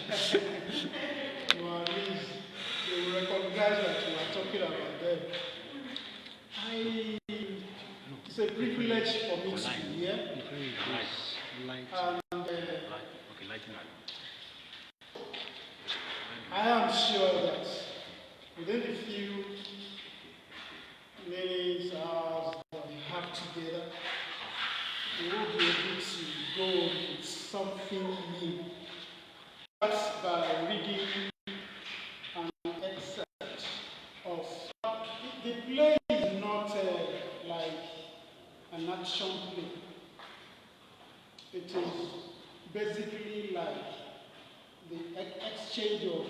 destroying you. Well, at least they will recognize that you are talking about them. It's a privilege for me to be here. I am sure that within the few minutes, hours that we have together, we will be able to go with something new. That's by reading an excerpt of the play is not like an action play. It is basically like the exchange of,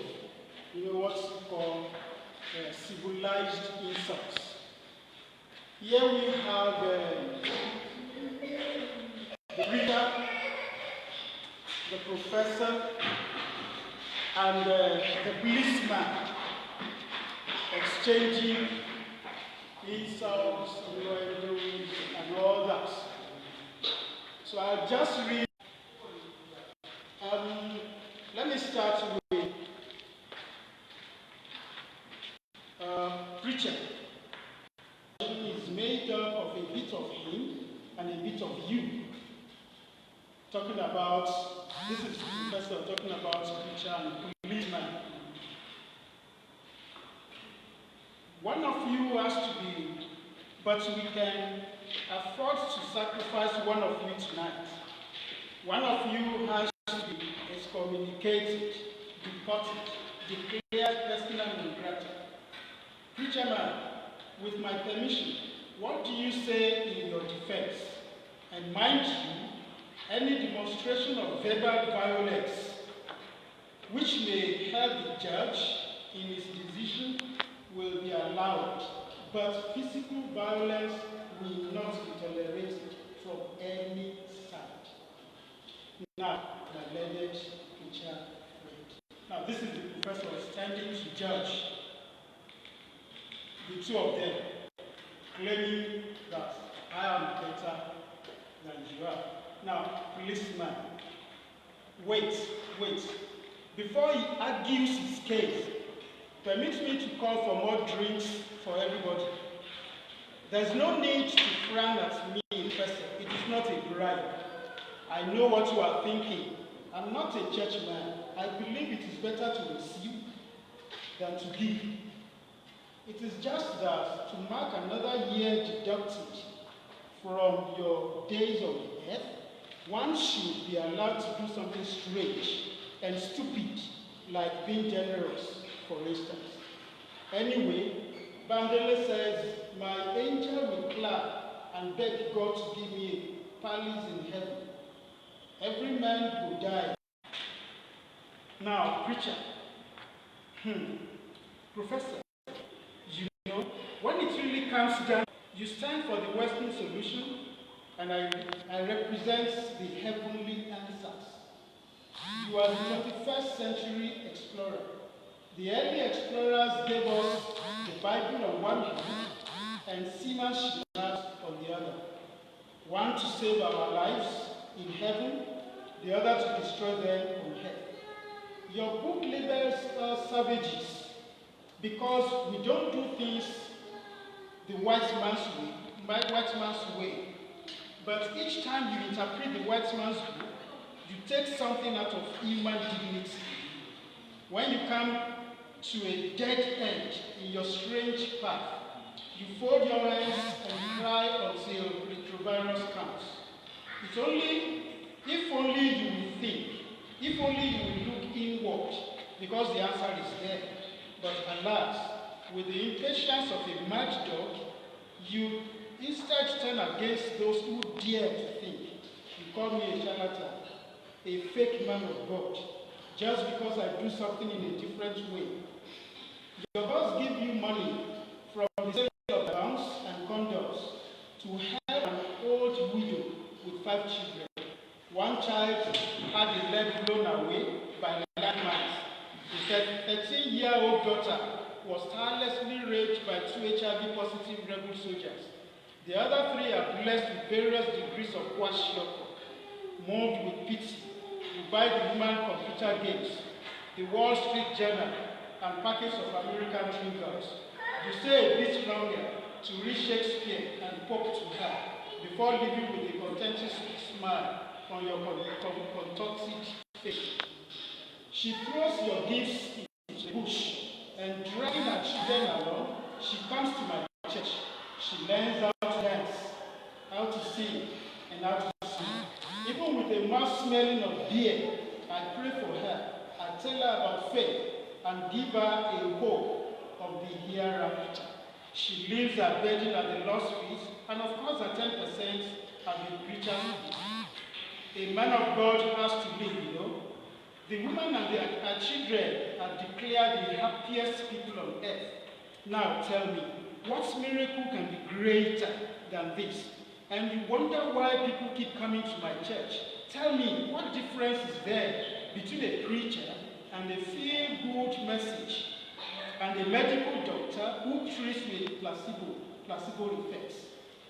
what we call civilized insults. Here we have the reader, the professor, and the policeman exchanging insults, innuendos, and all that. So I'll just read. Let me start with preacher. It is made up of a bit of him and a bit of you. Talking about, this is the professor talking about preacher and policeman. One of you has to be, but we can afford to sacrifice one of you tonight. One of you has to be excommunicated, deported, declared personal non grata. Preacher man, with my permission, what do you say in your defense? And mind you, any demonstration of verbal violence which may help the judge in his decision will be allowed, but physical violence will not be tolerated from any side. Now, my learned preacher read. Now, this is the professor standing to judge the two of them, claiming that I am better than you are. Now, policeman, wait. Before he argues his case, permit me to call for more drinks for everybody. There's no need to frown at me in person. It is not a bribe. I know what you are thinking. I'm not a churchman. I believe it is better to receive than to give. It is just that to mark another year deducted from your days on earth, one should be allowed to do something strange and stupid, like being generous, for instance. Anyway, Bandele says, my angel will clap and beg God to give me a palace in heaven. Every man will die. Now, preacher, professor, you know, when it really comes down, you stand for the Western solution, and I represent the heavenly answers. You are the 21st century explorer. The early explorers gave us the Bible on one hand and seamanship on the other. One to save our lives in heaven, the other to destroy them on earth. Your book labels us savages because we don't do things the white man's way. But each time you interpret the white man's book, you take something out of human dignity. When you come to a dead end in your strange path, you fold your hands and cry until retrovirus comes. It's only, if only you will think, if only you will look inward, because the answer is there. But alas, with the impatience of a mad dog, you instead turn against those who dare to think. You call me a charlatan, a fake man of God, just because I do something in a different way. Your boss give you money from the sale of banks and condoms to help an old widow with 5 children. One child had his leg blown away by landmines. His 13-year-old daughter was tirelessly raped by 2 HIV-positive rebel soldiers. The other 3 are blessed with various degrees of kwashiorkor, moved with pity buy the woman computer games, the Wall Street Journal, and packets of American fingers. You stay a bit longer to read Shakespeare and Pope to her before leaving with a contented smile on your contorted face. She throws your gifts into the bush, and dragging her children along, she comes to my church. She learns how to dance, how to sing, and how to sing. Even with a mouth smelling of beer, I pray for her. I tell her about faith and give her a hope of the hereafter. She leaves her burden at the Lord's feet, and of course her 10% at the preacher's feet. A man of God has to live, you know. The woman and her children are declared the happiest people on earth. Now tell me, what miracle can be greater than this? And you wonder why people keep coming to my church. Tell me, what difference is there between a preacher and a feel-good message and a medical doctor who treats with placebo effects?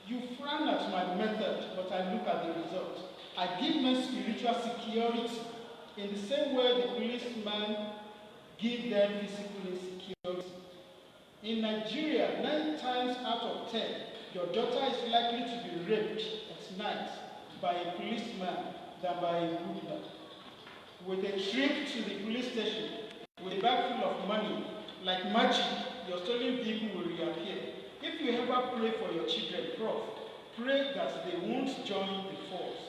You frown at my method, but I look at the result. I give men spiritual security in the same way the policeman gives them physical insecurity. In Nigeria, 9 times out of 10, your daughter is likely to be raped at night by a policeman than by a hoodlum. With a trip to the police station with a bag full of money, like magic, your stolen vehicle will reappear. If you ever pray for your children, Prof, pray that they won't join the force.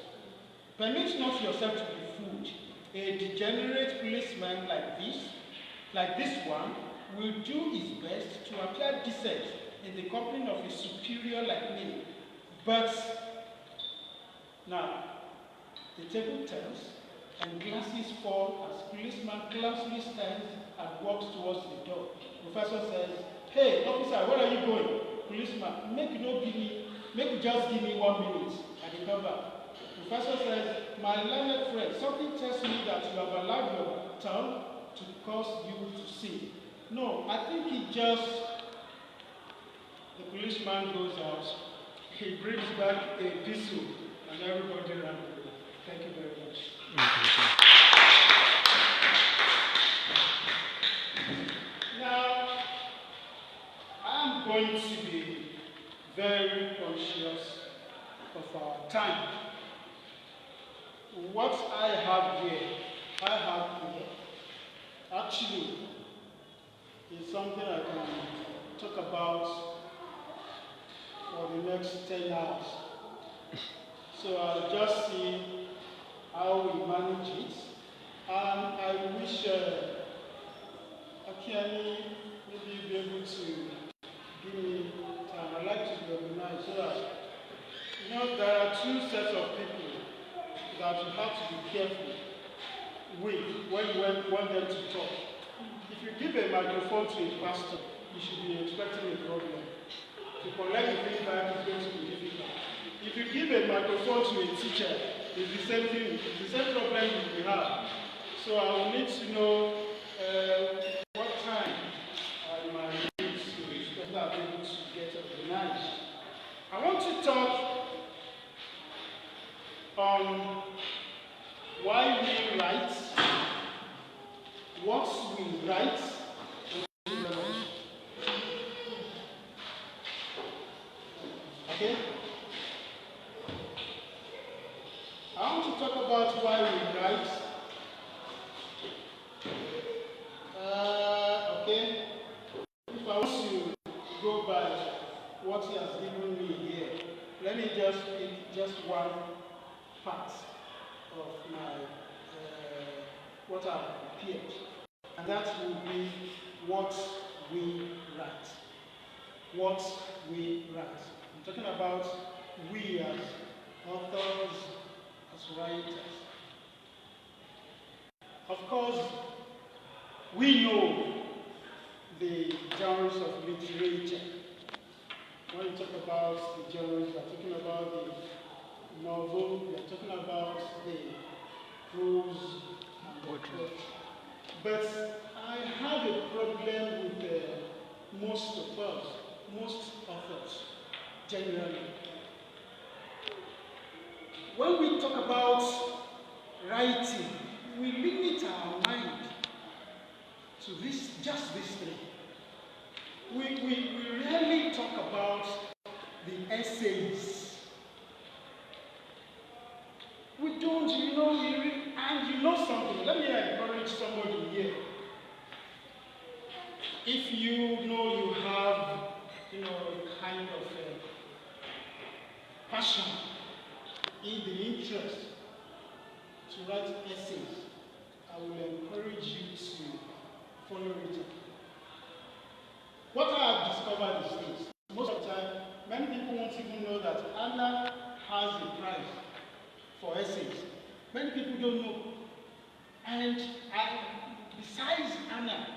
Permit not yourself to be fooled. A degenerate policeman like this one, will do his best to appear decent in the company of a superior like me. But now, the table turns and glasses fall as policeman clumsily stands and walks towards the door. Professor says, "Hey, officer, where are you going?" Policeman, make you just give me 1 minute and he come back. Professor says, "My learned friend, something tells me that you have allowed your tongue to cause you to sin." "No, I think the policeman goes out. He brings back a pistol and everybody ran away. Thank you very much. Now, I'm going to be very conscious of our time. What I have here, actually, is something I can talk about for the next 10 hours. So I'll just see how we manage it. And I wish Akiani maybe be able to give me time. I'd like to be organized so that, there are 2 sets of people that you have to be careful with when you want them to talk. If you give a microphone to a pastor, you should be expecting a problem. To collect the feedback is going to be difficult. If you give a microphone to a teacher, it's the same thing, it's the same problem we have. So I will need to know what time I might need to be able to get organized. I want to talk on why we write, what we write, okay? I want to talk about why we write. Okay? If I want to go by what he has given me here, let me just pick just one part of my what I've prepared, and that will be what we write. What we write. I'm talking about we as authors, as writers. Of course, we know the genres of literature. When you talk about the genres, we are talking about the novel, we are talking about the prose and the poetry. But I have a problem with most of us, most authors, generally. When we talk about writing, we limit our mind to just these three. We rarely talk about the essays. We don't, and you know something. Let me encourage somebody here. If you know you have, a kind of passion in the interest to write essays, I will encourage you to follow it up. What I have discovered is this. Most of the time, many people won't even know that Anna has a prize for essays. Many people don't know. And besides Anna,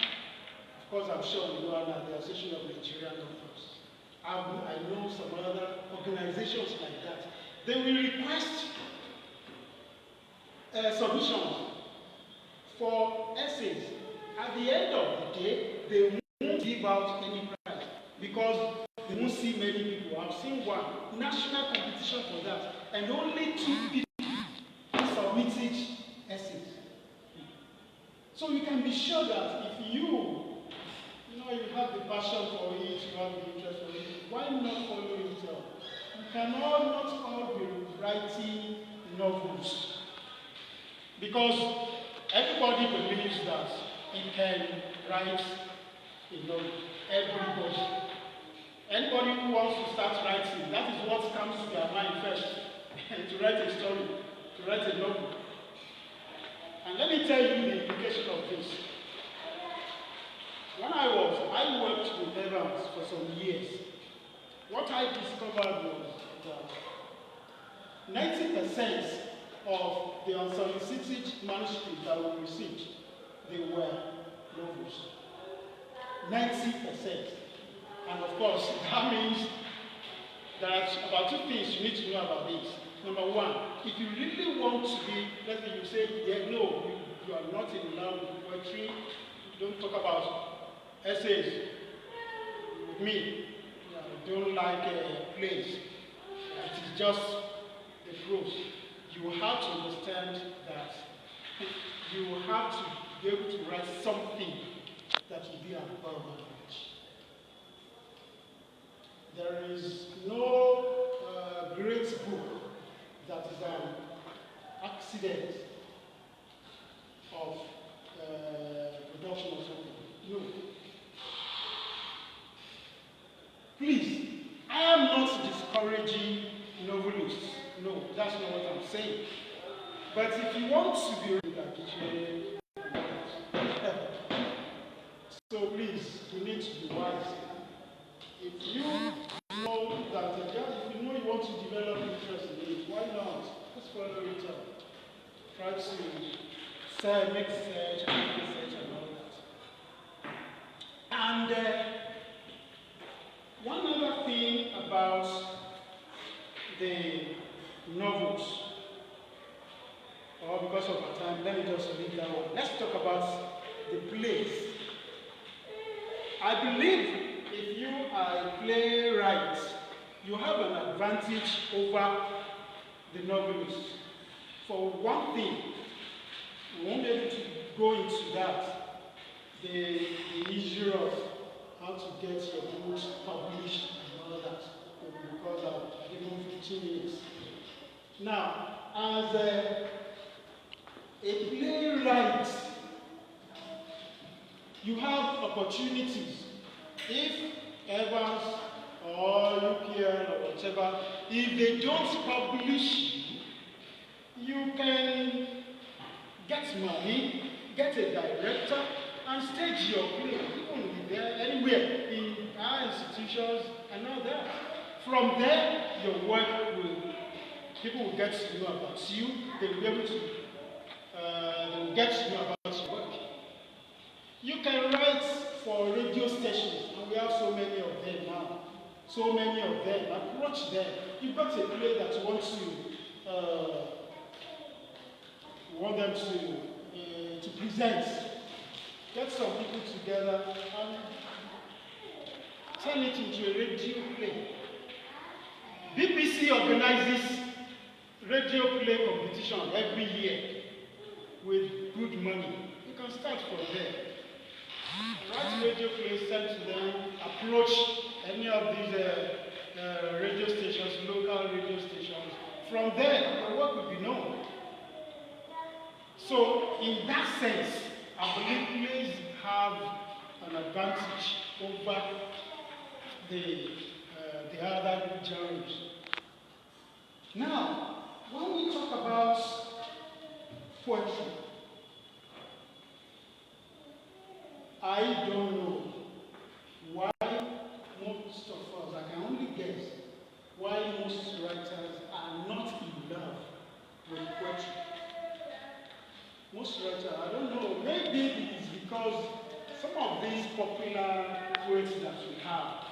of course I'm sure you know Anna, the Association of Nigerian Authors. I know some other organizations like that. They will request submissions for essays. At the end of the day, they won't give out any prize because they won't see many people. I've seen one national competition for that, and only 2 people submitted essays. So you can be sure that if you have the passion for it, you have the interest for it, why not follow it up? You cannot not all be writing novels. Because everybody believes that he can write a novel. Everybody. Anybody who wants to start writing, that is what comes to their mind first. To write a story, to write a novel. And let me tell you the implication of this. When I worked with Evans for some years. What I discovered was that 90% of the unsolicited manuscripts that we received, they were novels. 90%. And of course, that means that about 2 things you need to know about this. Number one, if you really want to be, let's say you say, yeah, no, you are not in love with poetry, don't talk about essays with me. I don't like plays. It is just the prose. You have to understand that you have to be able to write something that will be above average. There is no great book that is an accident of production or something. No. Please, I am not discouraging novelists. No, that's not what I'm saying. But if you want to be so please, you need to be wise. If you know that if you know you want to develop interest in it, why not? Just follow it up. Try to make research and all that. And one other thing about the novels, or because of our time, let me just leave that one. Let's talk about the plays. I believe if you are a playwright, you have an advantage over the novelist. For one thing, we won't be able to go into that, the issue of how to get your books published and all that, because I've given 15 minutes. Now, as a playwright, you have opportunities. If Evans or UPL or whatever, if they don't publish you can get money, get a director, and stage your play. You can be there anywhere in our institutions and all that. From there, your work people will get to know about you. They will be able to they will get to know about your work. You can write for radio stations, and we have so many of them now. So many of them. Approach them. You've got a play that you want them to present. Get some people together and turn it into a radio play. BBC organizes radio play competition every year with good money, you can start from there. Write radio plays, send to them, approach any of these radio stations, local radio stations. From there, your work will be known. So, in that sense, I believe plays have an advantage over the other genres. Now, when we talk about poetry, I don't know why most of us, I can only guess, why most writers are not in love with poetry. Most writers, I don't know, maybe it is because some of these popular poets that we have,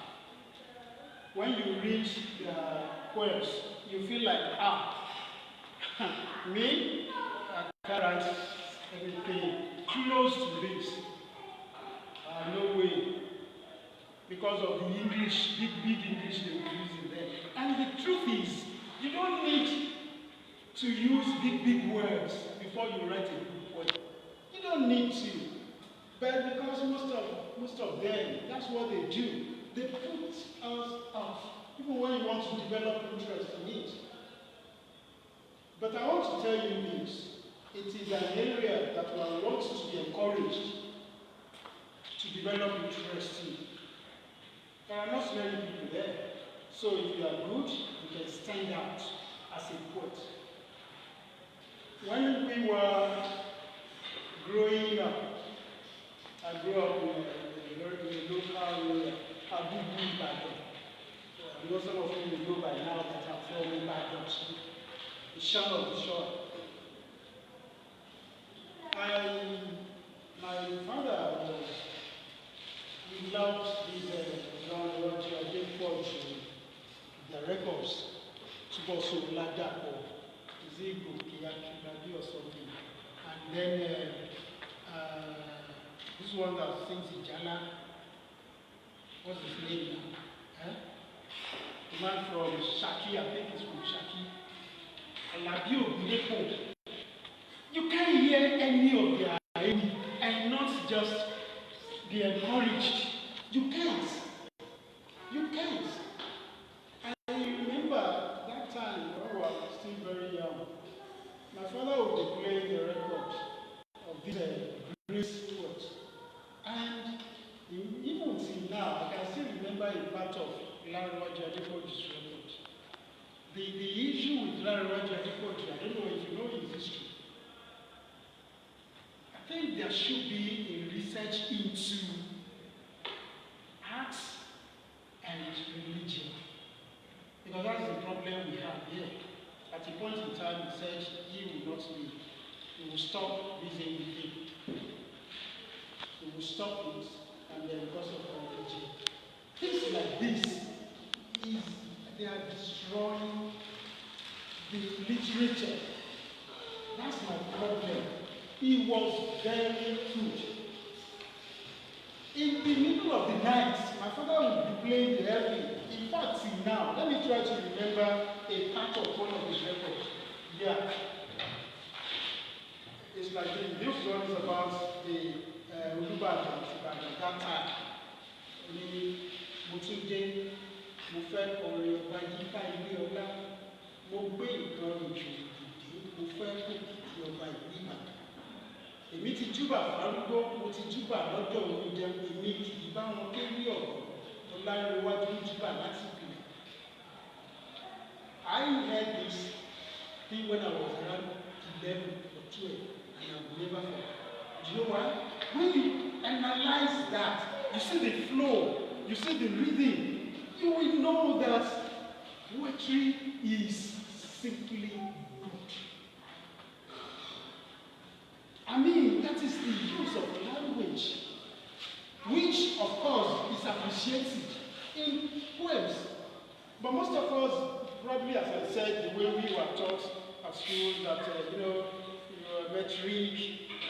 when you read their poems, you feel like, me, I can't write anything close to this. No way. Because of the English, big English they were using there. And the truth is, you don't need to use big words before you write a good poem. You don't need to. But because most of them, that's what they do. They put us off, even when you want to develop interest in it. But I want to tell you this. It is an area that I want to be encouraged to develop interest in. There are not many people there. So if you are good, you can stand out as a poet. When we were growing up, I grew up in a local area, Ibadan. I know some of you will know by now that I'm from Ibadan, the shore of the shore. My father he loved these the records, Chiboso Ladapo, Zigo, Kiyaki, or something. And then this one that sings Ijala, what's his name now? The man from Shaki, I think he's from Shaki. Alabio Bilepo. You can't hear any of their and not just be encouraged. You can't. You can't. I remember that time when I was still very young. My father would be playing the record of this Grace Poet. And even till now, I can still remember a part of Larry Adepoju's record. The issue with Larry Adepoju, I don't know if you know his history. I think there should be a research into arts and religion. Because that's the problem we have here. At a point in time, he said he will not leave. He will stop this everything. He will stop it, and then because of religion. Things like this, they are destroying the literature. That's my problem. He was very good. In the middle of the night, my father would be playing the heavy. In fact, till now, let me try to remember a part of one of his records. Yeah. It's like this one is about the Ibadan that time. Mo tún dé, mo fẹ́ kọrin ọba yíká ilé ọlá, mo gbé nǹkan ìjò dìde, mo fẹ́ kó kìkì ọba ìlú Ìbàdàn. Èmi ti júbà fárúgbó, mo ti júbà lọ́jọ́ òun jẹun, èmi kì í bá wọn kéwì ọ̀rọ̀, Ọláńrewájú júbà láti ìpìlẹ̀. I heard this thing when I was around 11 or 12, and I will never forget. Do you know why? When you analyze that, you see the flow, you see the rhythm, you will know that poetry is simply good. I mean, that is the use of language, which, of course, is appreciated in poems. But most of us, probably, as I said, the way we were taught at school, that, metric,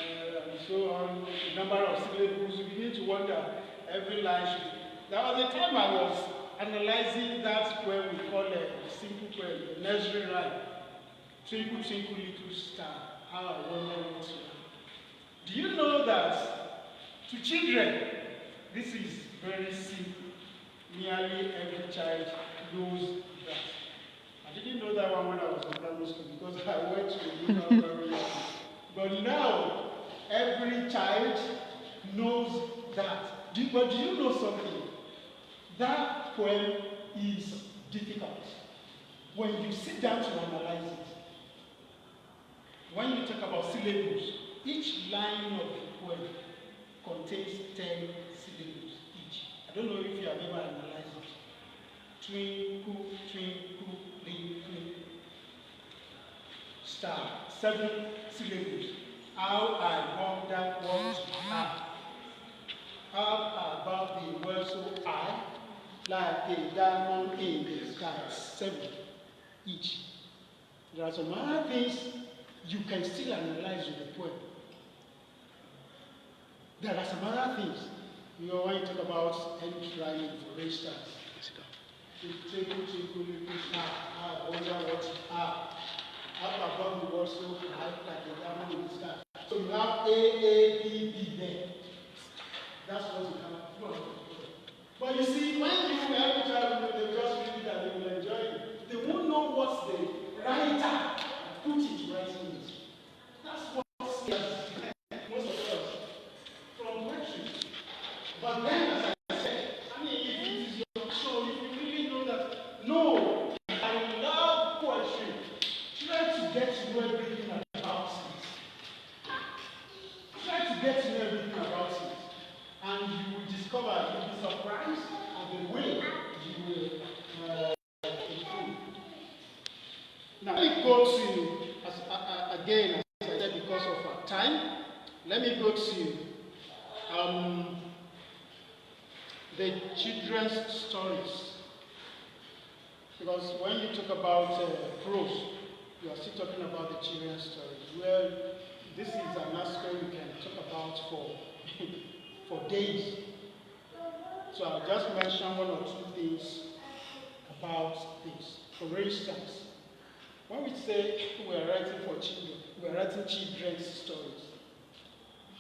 and so on, the number of syllables, you begin to wonder, every line should be. There was a time I was analyzing that poem we call a simple poem, a nursery rhyme. Twinkle, twinkle, little star, how I wonder what you are. To children, this is very simple. Nearly every child knows that. I didn't know that one when I was in primary school because I went to a local primary school. But now, every child knows that. But do you know something? That poem is difficult. When you sit down to analyze it, when you talk about syllables, each line of the poem contains 10 syllables each. I don't know if you have ever analyzed it. Twinkle, twinkle, twinkle, star. 7 syllables. How I wonder what you are. How about the world so high, like a diamond in the sky? 7 each. There are some other things you can still analyze with the poem. There are some other things. You know, when you talk about any rhyming, for instance, twinkle, twinkle, little star, I wonder what you are. How about the world so high, like a diamond in the sky? So you have A, B there. That's what you have. But you see, when you every child, they just read it and they will enjoy it. They won't know what the writer put it writing it. That's what scares most of us from poetry. But then, as I said, I mean, if it is your show, if you really know that, no, I love poetry. Try to get to know everything about it. Try to get to know everything about it. And you will discover, you'll be surprised at the way you will improve. Now, let me go to, again, as I said, because of our time, let me go to the children's stories. Because when you talk about prose, you are still talking about the children's stories. Well, this is an aspect we can talk about for days. So I'll just mention 1 or 2 things about this. For instance, when we say we are writing for children, we are writing children's stories.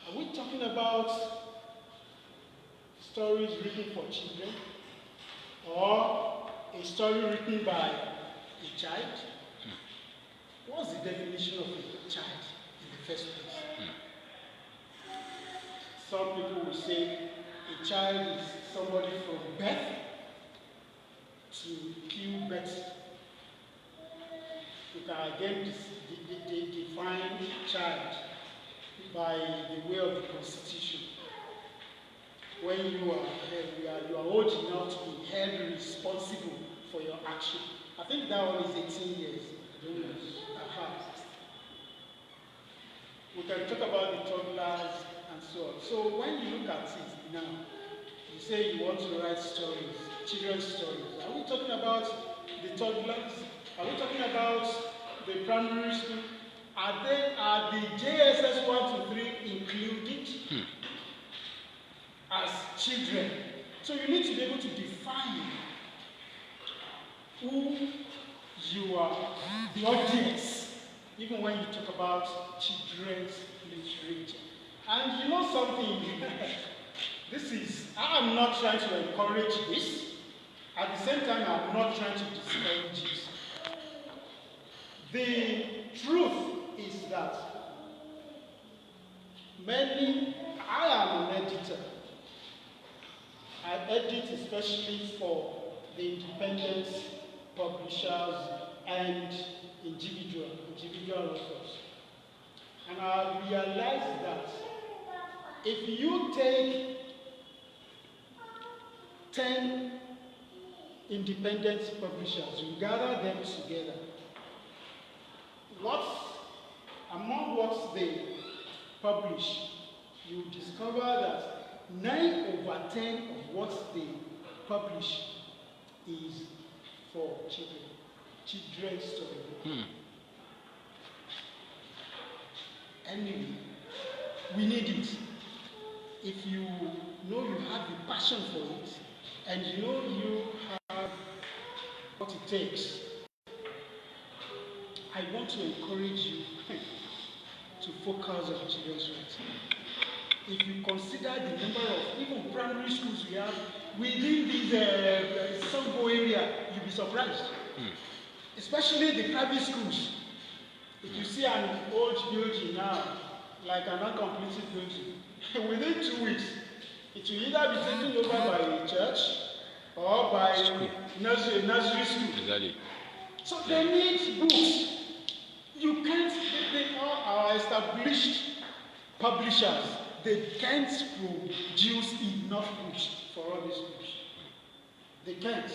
Are we talking about stories written for children or a story written by a child? What's the definition of a child in the first place? Some people will say a child is somebody from birth to puberty. You can again define child by the way of the Constitution. When you are old enough to be held responsible for your action. I think that one is 18 years. I don't know. We can talk about the toddlers and so on. So when you look at it now, you say you want to write stories, children's stories. Are we talking about the toddlers? Are we talking about the primary school? Are the JSS 1 to 3 included as children? So you need to be able to define who you are, the audience, even when you talk about children's literature. And you know something, I am not trying to encourage this. At the same time, I'm not trying to discourage it. The truth is that I am an editor. I edit especially for the independent publishers and individual authors. And I realized that if you take 10 independent publishers, you gather them together, among what they publish, you discover that 9/10 of what they publish is for children's story. Anyway, we need it. If you know you have the passion for it, and you know you have what it takes, I want to encourage you to focus on children's rights. if you consider the number of even primary schools we have within this Sango area, you'll be surprised. Especially the private schools. If you see an old building now, like an uncompleted building, within 2 weeks, it will either be taken over by a church or by nursery school. Exactly. So they need books. You can't, they are our established publishers. They can't produce enough books for all these books. They can't.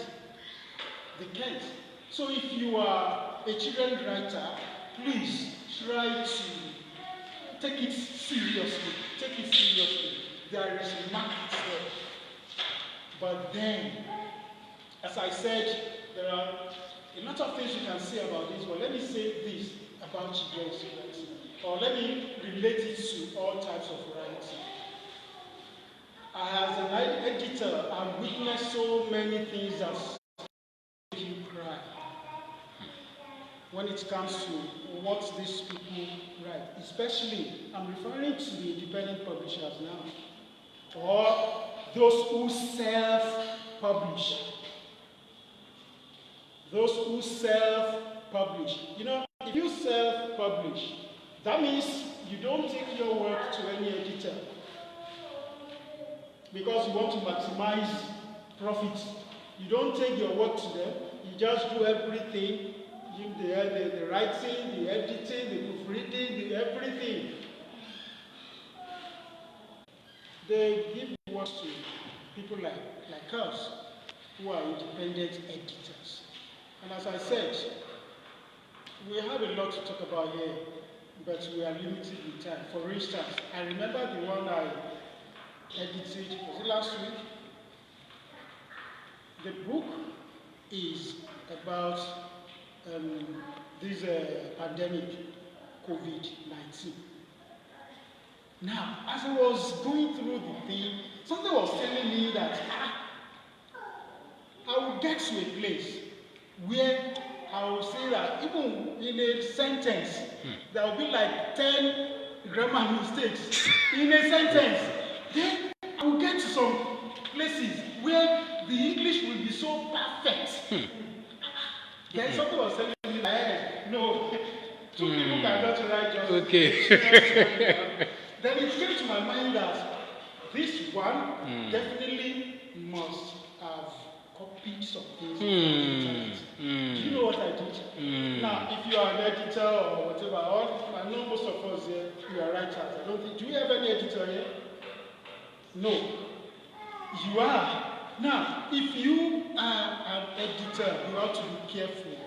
They can't. So if you are a children's writer, please try to take it seriously. Take it seriously. There is a market there. But then, as I said, there are a lot of things you can say about this, but let me say this about children's writing. Or let me relate it to all types of writing. As an editor, I've witnessed so many things that make you cry when it comes to what these people write. Especially, I'm referring to the independent publishers now, or those who self-publish. Those who self-publish. You know, if you self-publish, that means you don't take your work to any editor because you want to maximize profit. You don't take your work to them. You just do everything. The writing, the editing, the proofreading, the everything. They give work to people like us who are independent editors. And as I said, we have a lot to talk about here, but we are limited in time. For instance, I remember the one I edited, was it last week? The book is about this pandemic, COVID-19. Now, as I was going through the thing, something was telling me that I would get to a place where I will say that even in a sentence, there will be like 10 grammar mistakes in a sentence. Then I will get to some places where the English will be so perfect. Then something was telling me, no, two people cannot write just okay. Then it came to my mind that this one definitely must have copied some things from the internet. Do you know what I did? Now, if you are an editor or whatever, I know most of us here, you are writers. I don't think, do you have any editor here? No. You are. Now, if you are an editor, you have to be careful.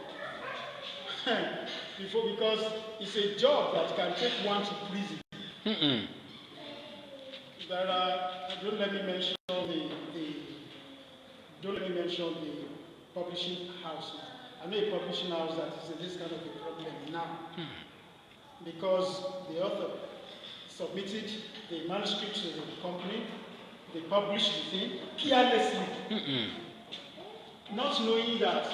Because it's a job that can take one to prison. There are, don't let me mention the publishing houses. I know a publishing house that is in this kind of a problem now. Because the author submitted the manuscript to the company, they published the thing carelessly, not knowing that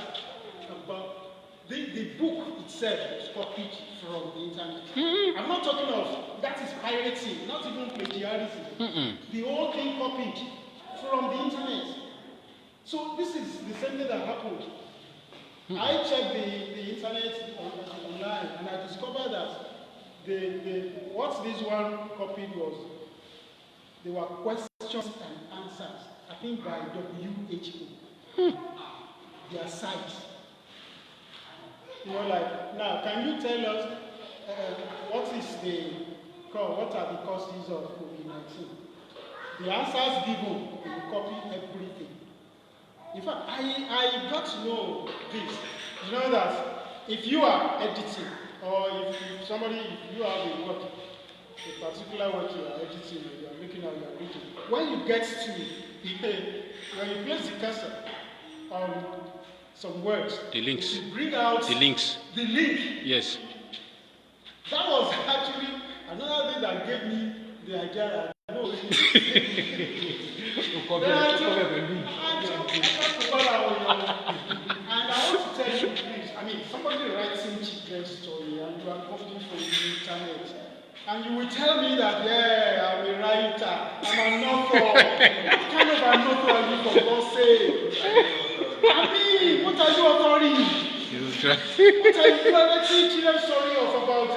the book itself was copied from the internet. I'm not talking of, that is piracy, not even plagiarism. The whole thing copied from the internet. So this is the same thing that happened. I checked the internet online and I discovered that what this one copied was, they were questions and answers, I think by WHO, their site. You know, like, now, can you tell us what are the causes of COVID-19? The answers given, they will copy everything. In fact, I got to know this. You know that if you are editing, or if you have a work, a particular work you are editing, you are looking at, you are reading, when you get to, when you place the cursor on some words, the links, you bring out the links. The link. Yes. That was actually another thing that gave me the idea that I know. And I want to tell you, please, I mean, somebody writing children's story and you are copying from the internet, and you will tell me that, yeah, I'm a writer. I'm an author. What kind of an author are you, for God's sake? I mean, what are you authoring? What are you writing children's story of about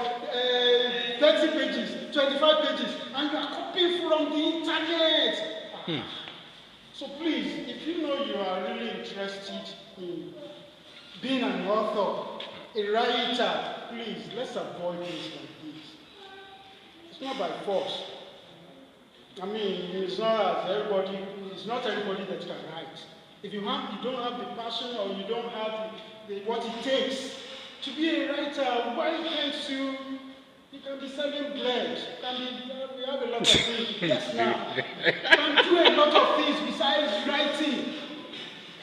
30 pages, 25 pages, and you are copying from the internet? So please, if you know you are really interested in being an author, a writer, please, let's avoid things like this. It's not by force. I mean, it's not everybody that can write. If you don't have the passion, or you don't have what it takes to be a writer, why can't you? You can be selling bread. We have a lot of things. Yes, now. You can do a lot of things besides writing.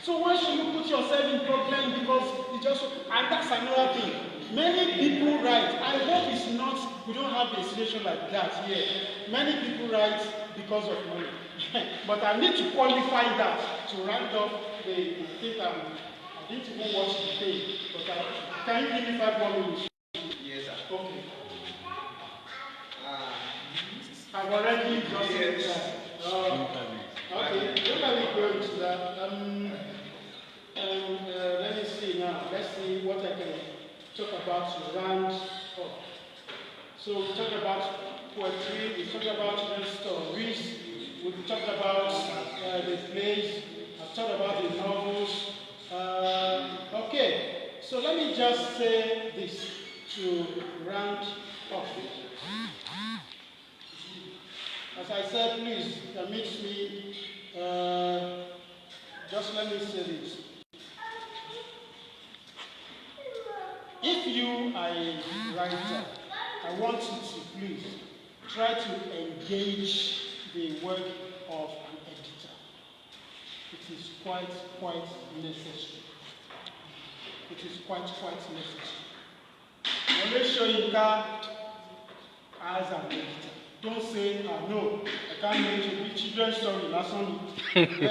So why should you put yourself in problem? Because and that's another thing. Many people write. I hope it's not, we don't have a situation like that here. Many people write because of money. But I need to qualify that to round up the thing. I didn't even watch the thing. But can you give me 5 more minutes? Yes, sir. Okay. I've already just said that. Okay, look at me going to that. Let me see now. Let's see what I can talk about to round up. So we talked about poetry, we talked about stories, we talked about the plays, I've talked about the novels. Okay, so let me just say this to round up. As I said, please permit me, just let me say this. If you are a writer, I want you to please try to engage the work of an editor. It is quite necessary. It is quite necessary. Make sure you can, as an editor, don't say, no, I can't make a children's story, that's only. What do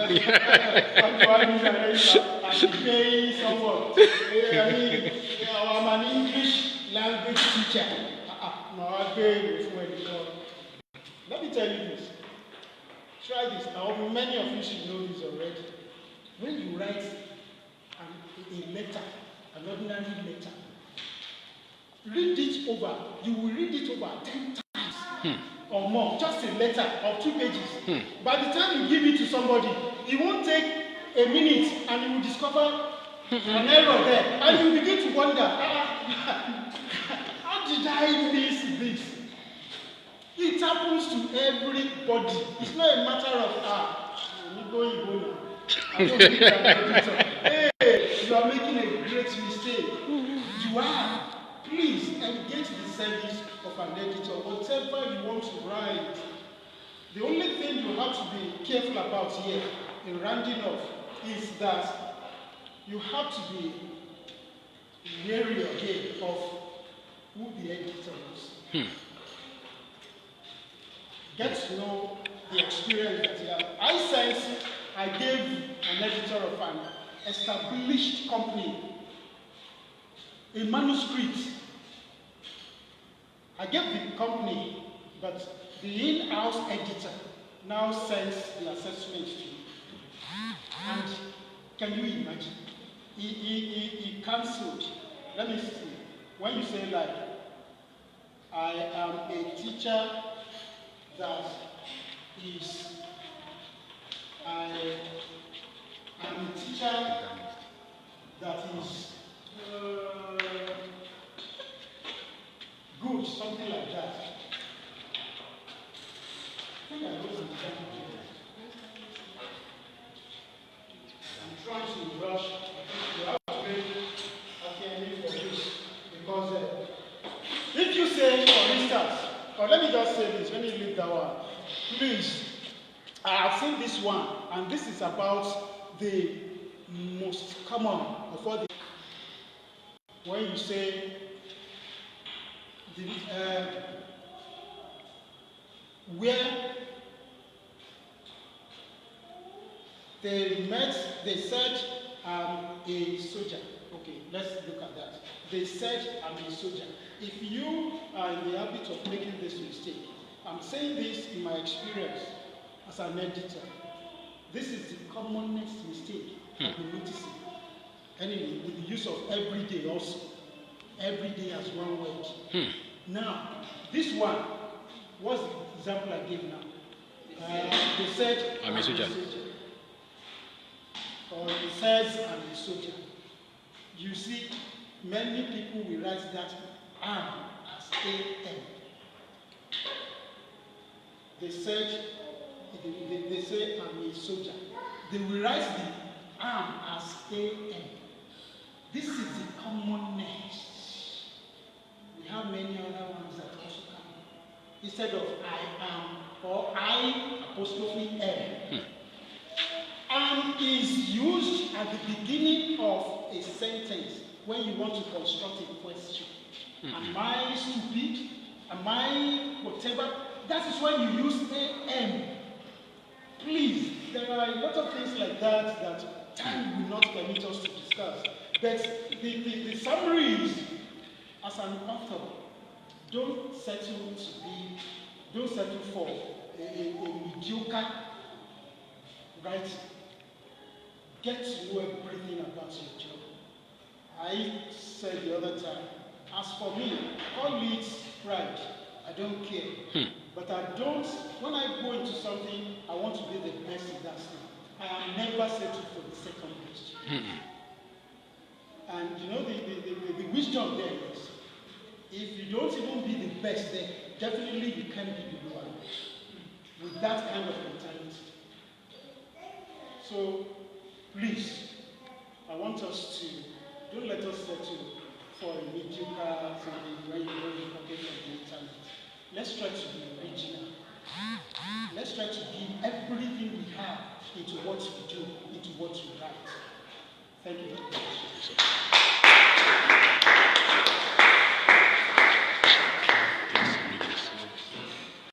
I mean? I'm paying someone. I'm an English language teacher. No, I'm paying before you go. Let me tell you this. Try this. Now, many of you should know this already. When you write a letter, an ordinary letter, read it over. You will read it over 10 times. Or more, just a letter of 2 pages. By the time you give it to somebody, it won't take a minute and you will discover an error there. And you begin to wonder, how did I miss this? It happens to everybody. It's not a matter of, you go now. I don't think I'm an editor. Hey, you are making a great mistake. You are. Please engage the service of an editor, whatever you want to write. The only thing you have to be careful about here in rounding off is that you have to be wary again of who the editor is. Get to know the experience that you have. I gave an editor of an established company a manuscript. I gave the company, but the in-house editor now sends the assessment to me. And can you imagine? He cancelled. Let me see. When you say like, I am a teacher that is, I am a teacher that is good, something like that. I think I wrote something. I'm trying to rush. You have to make for this. Because if you say, for instance, or let me just say this, let me leave that one. Please, I have seen this one, and this is about the most common of all the. When you say, where they said, I'm a soldier. Okay, let's look at that. They said, I'm a soldier. If you are in the habit of making this mistake, I'm saying this in my experience as an editor. This is the commonest mistake I've been noticing. Anyway, with the use of everyday also. Everyday as one word. Now, this one, what's the example I gave now? They said, I'm a soldier. Or it says, I'm a soldier. You see, many people will write that am as AM. They said, they say I'm a soldier. They will write the am as AM. This is the commonness. We have many other ones that also come. Instead of I am or I apostrophe M. Am is used at the beginning of a sentence when you want to construct a question. Am I stupid? Am I whatever? That is when you use AM. Please, there are a lot of things like that that time will not permit us to discuss. But the summary is, as an author, don't settle for a mediocre writing. Get to know everything about your job. I said the other time, as for me, call it pride. I don't care. But I don't, when I go into something, I want to be the best in that thing. I am never settled for the second best. And you know, the wisdom there is, if you don't even be the best there, definitely you can't be the one with that kind of mentality. So, please, I want us to, don't let us settle for a mediocre something when you forget of the internet. Let's try to be original. Let's try to give everything we have into what we do, into what we write. Thank you.